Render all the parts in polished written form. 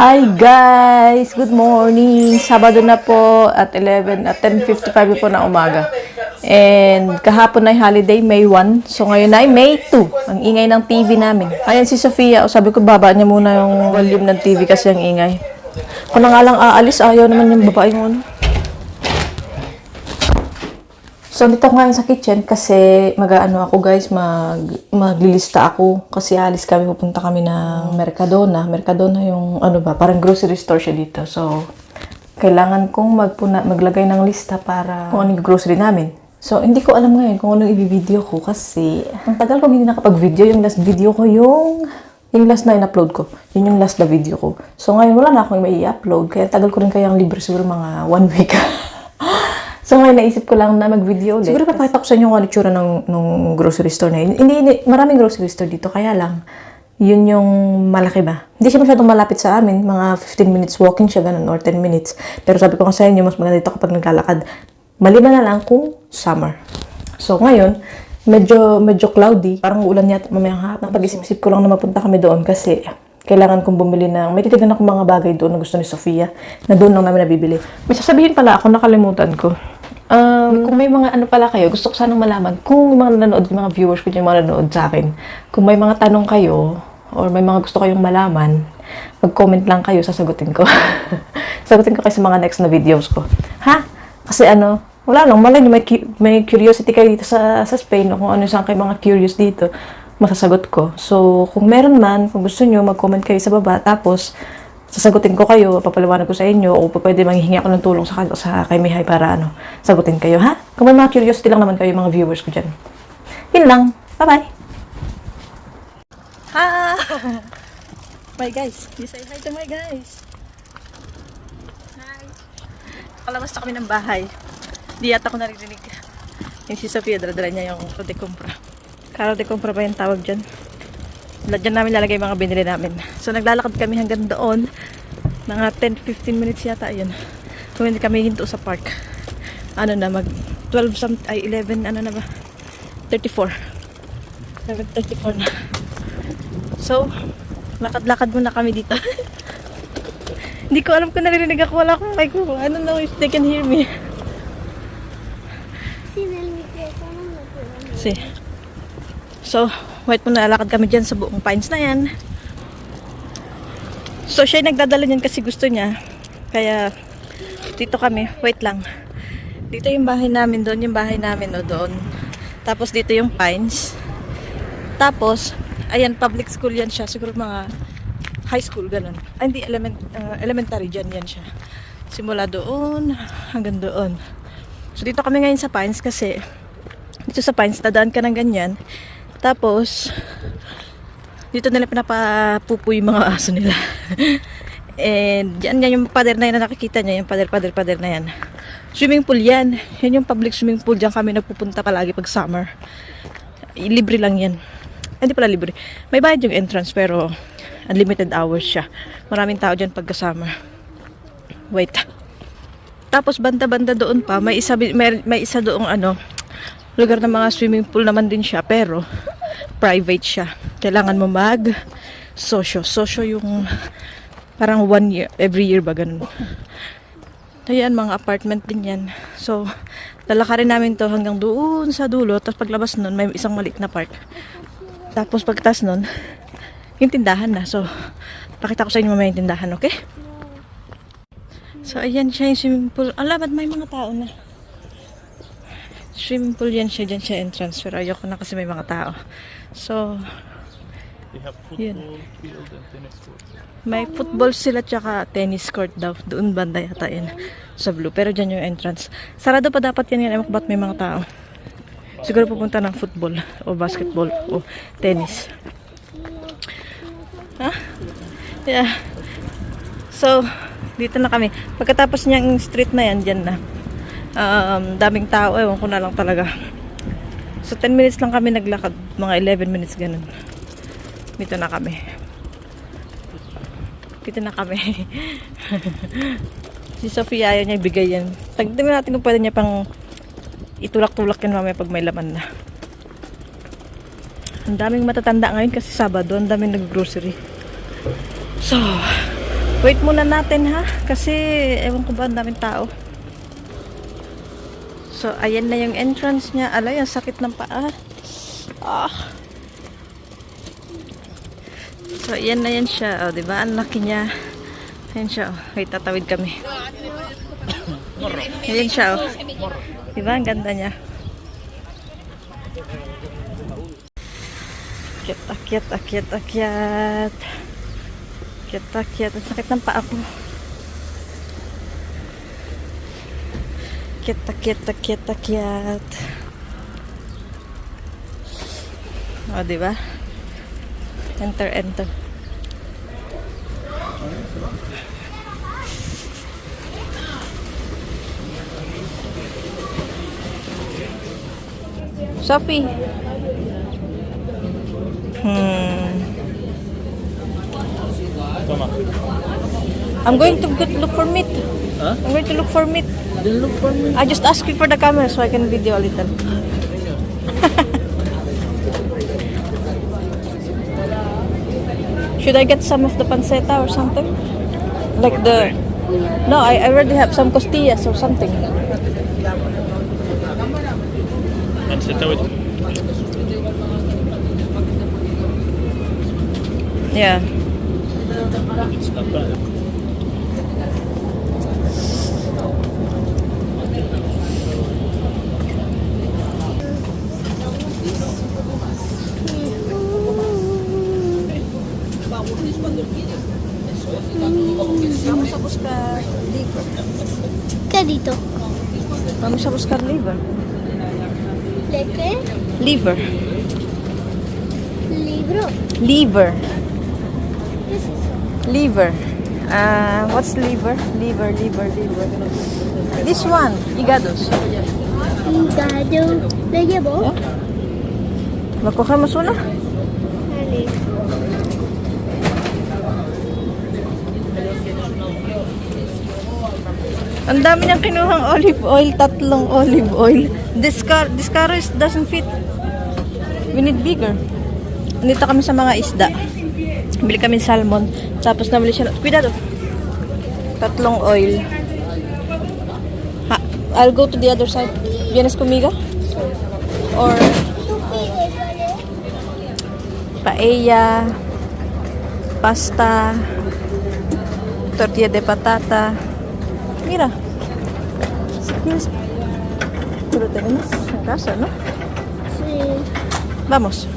Hi guys! Good morning! Sabado na po at 10:55 po na umaga. And kahapon ay holiday, May 1. So ngayon ay May 2. Ang ingay ng TV namin. Ayan si Sofia. O sabi ko baba niya muna yung volume ng TV kasi ang ingay. Kung na nga lang aalis, ayaw naman yung babae mo. Ano? So, dito ko ngayon sa kitchen kasi mag-ano ako guys, maglilista ako kasi alis kami, pupunta kami ng Mercadona. Mercadona yung ano ba, parang grocery store siya dito. So, kailangan kong maglagay ng lista para kung ano yung grocery namin. So, hindi ko alam ngayon kung ano yung i-video ko kasi ang tagal ko hindi nakapag-video. Yung last video ko yung last na in-upload ko. Yun yung last na video ko. So, ngayon wala na akong may i-upload. Kaya tagal ko rin kayang libre siguro mga 1 week. So, ngayon naisip ko lang na mag-video ulit. Siguro papakita ko sa inyo kung ano itsura ng grocery store na yun. Hindi, maraming grocery store dito. Kaya lang, yun yung malaki ba. Hindi siya masyadong malapit sa amin. Mga 15 minutes walking siya, ganun, or 10 minutes. Pero sabi ko sa inyo, mas maganda dito kapag naglalakad. Maliban na lang kung summer. So, ngayon, medyo cloudy. Parang ulan yata mamayang hapon. Pag-isip-isip ko lang na mapunta kami doon kasi kailangan kong bumili ng, may titignan akong mga bagay doon na gusto ni Sofia, na doon lang namin nabibili. May sasabihin pala ako, nakalimutan ko. Kung may mga ano pala kayo, gusto ko sanang malaman, kung mga nanonood, mga viewers ko yung mga nanonood sa akin, kung may mga tanong kayo, or may mga gusto kayong malaman, mag-comment lang kayo, sasagutin ko. Sasagutin ko kayo sa mga next na videos ko. Ha? Kasi ano, wala lang, malay nyo, may curiosity kayo dito sa Spain, o kung ano saan kayo mga curious dito, masasagot ko. So, kung meron man, kung gusto nyo, mag-comment kayo sa baba, tapos, sasagutin ko kayo, papaliwanag ko sa inyo, o pwede manghihingi ako ng tulong sa kay Mihay para sagutin kayo, ha? Kung may mga curiosity lang naman kayo, mga viewers ko dyan. Yun lang. Bye-bye! Ha! My guys, you say hi to my guys. Hi! Kalabas na kami ng bahay. Di yata ko naririnig. Yung si Sofia, dala niya yung Carro de Compra. Carro de Compra ba yung tawag dyan? Diyan namin lalagay mga binili namin. So, naglalakad kami hanggang doon. Mga 10-15 minutes yata, ayun. So, hindi kami hinto sa park. Ano na, 11, ano na ba? 34. 7:34 na. So, lakad-lakad muna kami dito. Hindi ko alam kung naririnig ako. Wala akong mic ko. I don't know if they can hear me. See. So, wait muna, lakad kami dyan sa buong pines na yan. So, siya nagdadala niyan kasi gusto niya. Kaya, dito kami. Wait lang. Dito yung bahay namin, doon yung bahay namin, o doon. Tapos, dito yung pines. Tapos, ayan, public school yan siya. Siguro mga high school, ganun. Ay, hindi, elementary dyan yan siya. Simula doon, hanggang doon. So, dito kami ngayon sa pines kasi, dito sa pines, dadaan ka ng ganyan. Tapos, dito nila pinapapupo yung mga aso nila. And, yan yung pader na yan na nakikita nyo, yung pader na yan. Swimming pool yan. Yan yung public swimming pool. Diyan kami napupunta palagi pag summer. Libre lang yan. Hindi pala libre. May bayad yung entrance pero unlimited hours siya. Maraming tao dyan pagka summer. Wait. Tapos, banda-banda doon pa, may isa doong lugar ng mga swimming pool naman din siya, pero private siya. Kailangan mo mag-sosyo. Sosyo yung parang 1 year, every year ba, ganun. Ayan, mga apartment din yan. So, lalakarin namin to hanggang doon sa dulo. Tapos paglabas nun, may isang maliit na park. Tapos pagtas nun, yung tindahan na. So, pakita ko sa inyo mamaya yung tindahan, okay? So, ayan siya yung swimming pool. Ala, ba't may mga tao na? Swimming pool yan siya, dyan siya entrance. Pero ayoko na kasi may mga tao. So, they have football field and tennis court. May football sila tsaka tennis court daw. Doon banda yata yan sa blue. Pero dyan yung entrance. Sarado pa dapat yan yan. Ewan ko ba't may mga tao. Siguro pupunta ng football o basketball o tennis. Ha? Yeah. So, dito na kami. Pagkatapos niyang street na yan, dyan na. Daming tao, ewan ko na lang talaga. So 10 minutes lang kami naglakad, mga 11 minutes ganun. Dito na kami. Si Sofia ayaw niya ibigay yan. Tignan natin kung pwede niya pang itulak-tulak yan mamaya pag may laman na. Ang daming matatanda ngayon kasi Sabado, ang daming nag-grocery. So, Wait muna natin ha. Kasi, ewan ko ba, ang daming tao. So, ayan na yung entrance niya. Alay, ang sakit ng paa. So, ayan na yan siya. O, diba? Ang laki niya. Ayan siya. O. Wait, tatawid kami. Ayan siya. O. Diba? Ang ganda niya. Akyat, akyat, akyat, akyat. Akyat, akyat. Ang sakit ng paa ko. Akyat, akyat, akyat, akyat. O, diba? Enter, enter. Sophie. Toma. I'm going to look for meat. Huh? I'm going to look for meat. Then look for me. I just asked you for the camera so I can video a little. Should I get some of the panceta or something? Like the... No, I already have some costillas or something. And sit with. Yeah. It's not bad. Vamos a buscar liver. ¿Qué dito? Vamos a buscar liver. ¿De qué? Liver. Libro. Liver. ¿Qué es eso? Liver. What's liver? Liver, liver, liver. This one, higados. Hígado. ¿Le llevo? Magkukamos una? Dale. Ang dami niyang kinuhang olive oil, tatlong olive oil. This car doesn't fit. We need bigger. Nandito kami sa mga isda. Bili kami salmon. Tapos nabili siya. Cuidado. Tatlong oil. Ha, I'll go to the other side. ¿Vienes conmigo? Or ¿Tú pides, vale? paella, pasta, tortilla de patata. Mira. Pero tenemos en casa, ¿no? Sí. Vamos.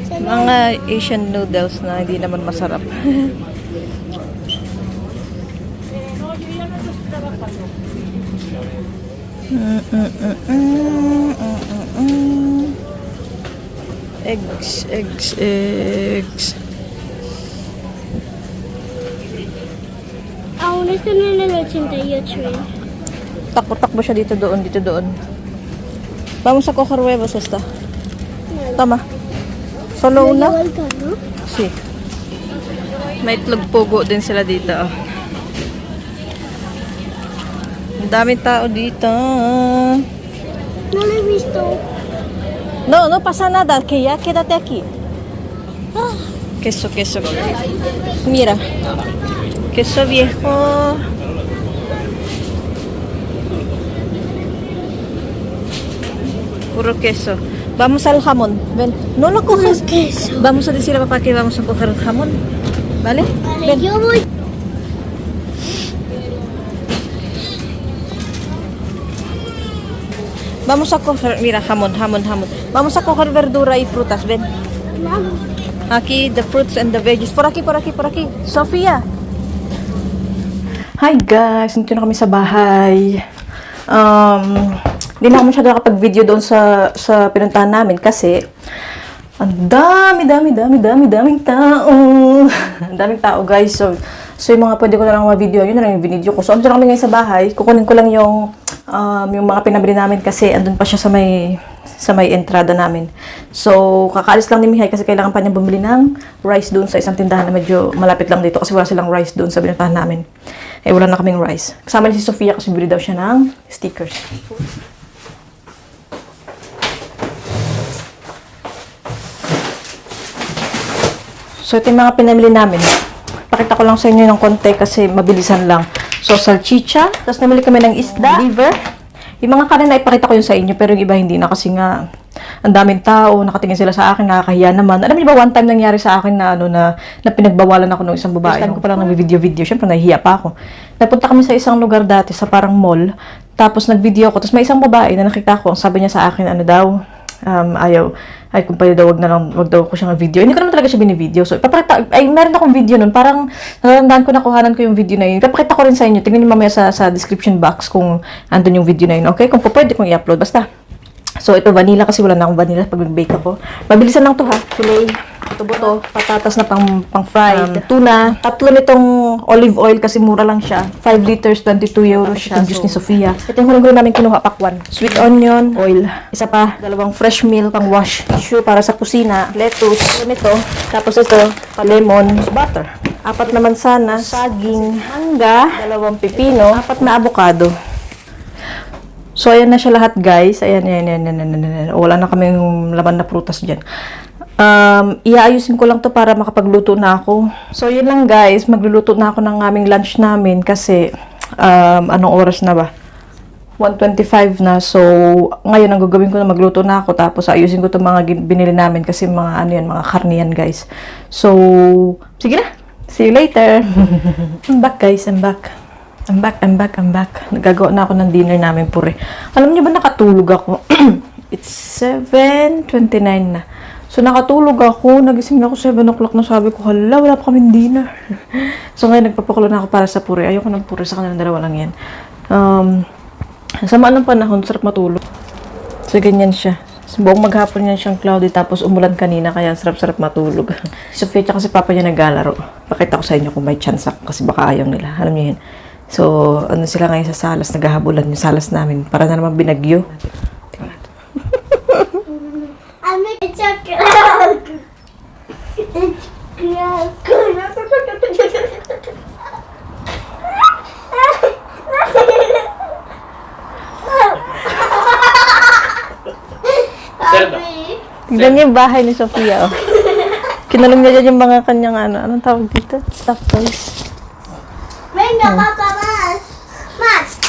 Mga Asian noodles na hindi naman masarap. Eggs, eggs, eggs. Aún están en el 88, ¿eh? Takbo-takbo siya dito doon, dito doon. Vamos a coger huevos esta. Tama. Solo ¿Le una? llevo el carro? Si. May itlog pugo din sila dito. Oh. Ang daming tao dito. No lo he visto. No, no pasa nada. Que ya quédate aquí. Queso, queso. Mira. Queso viejo. Puro queso. Vamos al jamón. Ven. No lo coges. Queso. Vamos a decir a papá que vamos a coger el jamón. ¿Vale? Vale, Ven. yo voy. Vamos a coger, mira, jamón, jamón, jamón. Vamos a coger verdura y frutas, ven. Vamos. Aquí, the fruits and the veggies. Por aquí, por aquí, por aquí. Sofia! Hi guys! Nandito na kami sa bahay. Hindi na ako masyado nakapag-video doon sa pinuntahan namin kasi ang daming tao. Ang daming tao guys. So yung mga pwede ko na lang ma-video, yun na lang yung video ko. So andun na kami ngayon sa bahay. Kukunin ko lang yung mga pinabili namin kasi andun pa siya sa may entrada namin. So kakaalis lang ni Mihay kasi kailangan pa niya bumili ng rice doon sa isang tindahan na medyo malapit lang dito kasi wala silang rice doon sa pinuntahan namin. Eh wala na kaming rice. Kasama ni si Sofia kasi bili daw siya ng stickers. So ito yung mga pinamili namin. Pakita ko lang sa inyo ng konti kasi mabilisan lang. So, salchicha. Tapos namili kami ng isda, liver. Yung mga kanin na ipakita ko yun sa inyo, pero yung iba hindi na kasi nga ang daming tao, nakatingin sila sa akin, nakakahiya naman. Alam niyo ba, one time nangyari sa akin na na pinagbawalan ako ng isang babae. First time ko pa lang nag-video-video, syempre nahihiya pa ako. Napunta kami sa isang lugar dati, sa parang mall. Tapos nag-video ko, tapos may isang babae na nakita ko, sabi niya sa akin, kung pwede daw, wag daw ko siyang video. Hindi ko naman talaga siya binivideo. So, meron akong video nun. Parang, natatandaan ko, nakuhanan ko yung video na yun. Ipapakita ko rin sa inyo. Tingnan niyo mamaya sa description box kung andun yung video na yun. Okay? Kung pwede kong i-upload. Basta. So, ito vanilla kasi wala na akong vanilla pag nag-bake ako. Mabilisan lang to ha. Filet, buto-buto, patatas na pang-fried, tuna, 3 nitong olive oil kasi mura lang siya. 5 liters, 22 euros siya. Yung juice ni Sofia. Ito yung huling namin kinuha, pakwan. Sweet onion, oil. Isa pa, 2 fresh milk pang wash. Tissue para sa kusina, lettuce, nito. Tapos ito, lemon, butter. 4 na mansanas, saging, mangga, 2 pipino, 4 na avocado. So, ayan na siya lahat, guys. Ayan. Wala na kaming laman na prutas dyan. Iaayusin ko lang to para makapagluto na ako. So, yun lang, guys. Magluluto na ako ng aming lunch namin kasi, anong oras na ba? 1:25 na. So, ngayon, ang gagawin ko na magluto na ako. Tapos, ayusin ko itong mga binili namin kasi mga, mga karne yan, guys. So, sige na. See you later. I'm back, guys. I'm back. Nagagawa na ako ng dinner namin, pure. Alam niyo ba, nakatulog ako? It's 7:29 na. So, nakatulog ako. Nagising na ako 7 o'clock na, sabi ko, hala, wala pa kaming dinner. So, ngayon, nagpapakulo na ako para sa pure. Ayoko ng pure, sa kanilang dalawa lang yan. Sama ng panahon, sarap matulog. So, ganyan siya. So, buong maghapon yan siyang cloudy, tapos umulan kanina, kaya sarap-sarap matulog. Si Sofia kasi papa niya naglalaro. Pakita ko sa inyo kung may chance ako, kasi baka ayaw nila. Alam niyo yun. So, ano sila ngayon sa salas, naghahabulan yung salas namin. Para na naman binagyo. It's a cloud. It's Tignan niyo yung bahay ni Sofia, oh. Kinalong niya dyan yung mga kanyang anong tawag dito? Stuff toys. Venga, papá, más.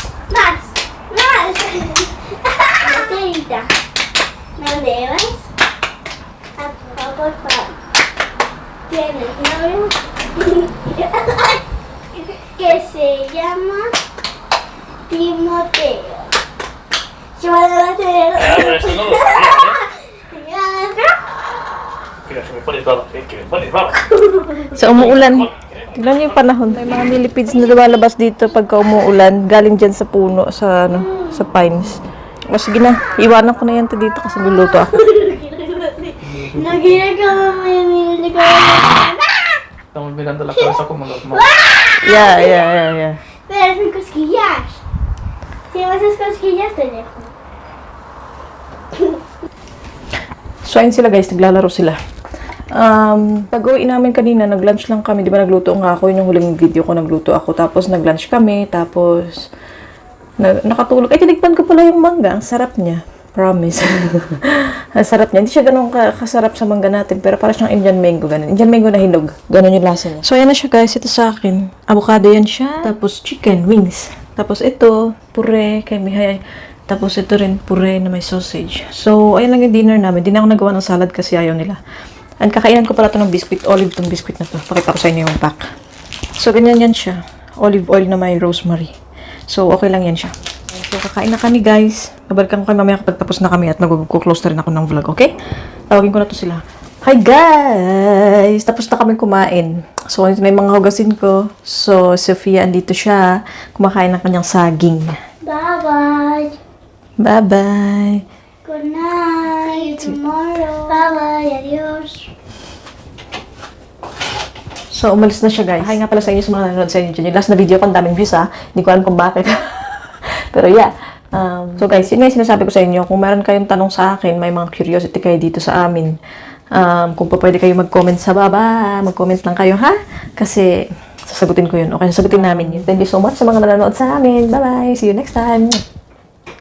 Matilda, ¿no debes? Por favor. ¿Tienes novio? Que se llama Timoteo. Eso no lo sabía, que se me pone baba, que me pone baba. Sa umuulan. Tignan niyo yung panahon. May mga millipedes na lumalabas dito pagka umuulan. Galing dyan sa puno, sa pines. O sige na, iwanan ko na yan dito kasi luluto ako. No quiero que me Estamos mirando la cabeza como los mobs. Yeah. Pero sin cosquillas. Si me haces cosquillas, te dejo. So, ayun sila guys, naglalaro sila. Pag-uwi namin kanina, nag-lunch lang kami. Di ba nagluto nga ako? Yun yung huling video ko, nagluto ako. Tapos nag-lunch kami. Tapos, nakatulog. Ay, tinikpan ko pala yung mangga. Ang sarap niya. Promise. Ang sarap niya. Hindi siya ganun kasarap sa mangga natin. Pero para siyang Indian mango. Ganun. Indian mango na hinog. Ganun yung lasa niya. So, ayan na siya guys. Ito sa akin. Avocado yan siya. Tapos, chicken wings. Tapos, ito, pure. Kay Mihay. Tapos, ito rin, pure na may sausage. So, ayan lang yung dinner namin. Di na ako nagawa ng salad kasi ayaw nila. And kakainan ko pala ito ng biscuit. Olive tong biscuit na to. Pakita ko sa inyo yung pack. So, ganyan yan siya. Olive oil na may rosemary. So, okay lang yan siya. So, kakain na kami, guys. Babalikan ko kayo mamaya kapag tapos na kami at mag-close na rin ako ng vlog, okay? Tawagin ko na to sila. Hi, guys! Tapos na kami kumain. So, ito na yung mga hugasin ko. So, Sofia, andito siya. Kumakain ng kanyang saging. Bye-bye. Bye-bye! Good night. See you tomorrow. Bye-bye. Adios. So, umalis na siya, guys. Hi nga pala sa inyo sa mga nanonood sa inyo dyan. Yung last na video ko, ang daming views, ha? Hindi ko alam kung bakit. Pero, yeah. So, guys, yun nga yung sinasabi ko sa inyo. Kung meron kayong tanong sa akin, may mga curiosity kayo dito sa amin. Kung pwede kayo mag-comment sa baba, mag-comment lang kayo, ha? Kasi, sasagutin ko yun. Okay, sasagutin namin yun. Thank you so much sa mga nanonood sa amin. Bye-bye! See you next time!